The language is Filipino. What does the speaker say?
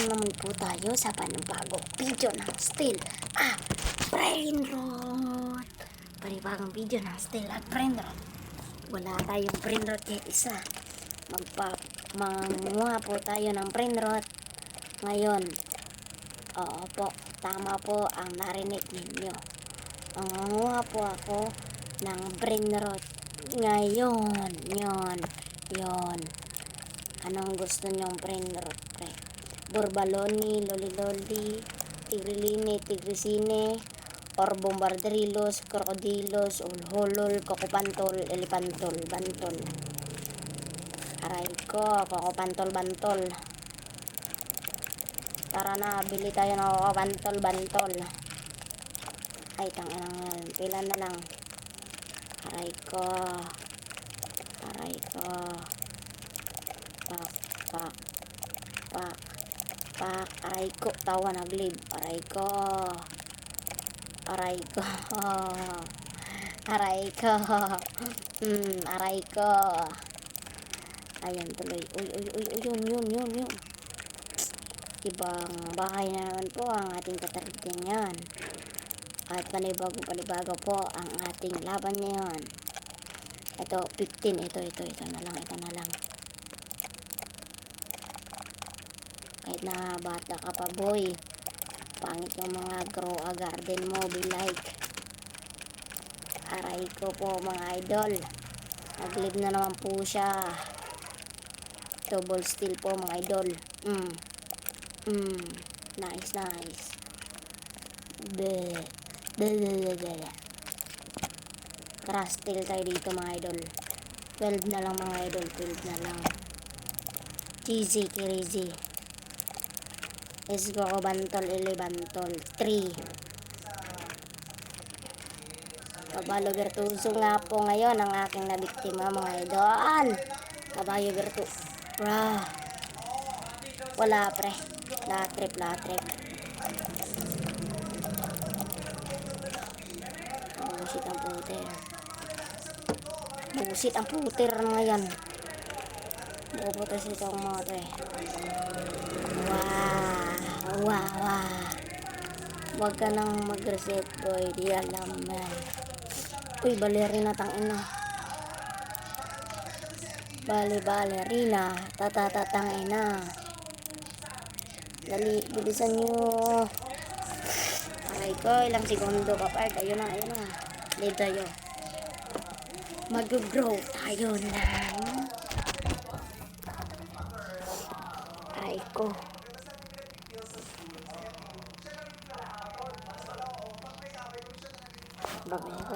naman po tayo sa panibagong video ng Steel at Brainrot. Panibagong video ng Steel at Brainrot. Wala tayong Brainrot kaya isa. Manguha po tayo ng Brainrot ngayon. Oo po, tama po ang narinig ninyo. Manguha po ako ng Brainrot ngayon. Yon. Anong gusto nyong Brainrot, pre? Borbaloni, loli-loli, tigrilini, tigrisine, or bombardrillos, krokodilos, ulholol, kokopantol, elipantol, bantol. Aray ko, kokopantol, bantol. Tara na, bili tayo ng kokopantol, bantol. Ay, tanginang yan. Pila na lang. Aray ko. Pak. Aray ko, tawa naglib. Aray ko. Aray ko. Ayan tuloy. Uy, yun. Ibang bahay na naman po ang ating katarigyan yan. At panibago po ang ating laban ngayon. Ito, 15. Ito na lang. Kahit na bata ka pa, boy. Pangit yung mga grow a garden mo, be like. Aray ko po, mga idol. Naglib na naman po siya. Double steel po, mga idol. Nice. Crash steel tayo dito, mga idol. 12 na lang, mga idol. 12 na lang. Cheesy, crazy. Let's go, bantol, bantol. 3. Kabalo Bertuso nga po ngayon ang aking nabiktima, mga idol. Kabayo Bertuso. Wala, pre. Latrip. Busit ang puter ngayon. Bubutas itong mga to eh. Wow. Huwag ka nang mag-reset, boy. Di alam man. Uy, balerina tangina. Balerina. Tatatangina. Dali, bilisan nyo. Aray ko, ilang segundo pa part. Ayun na. Leave tayo. Mag-grow tayo na. Aray ko. Babay ko.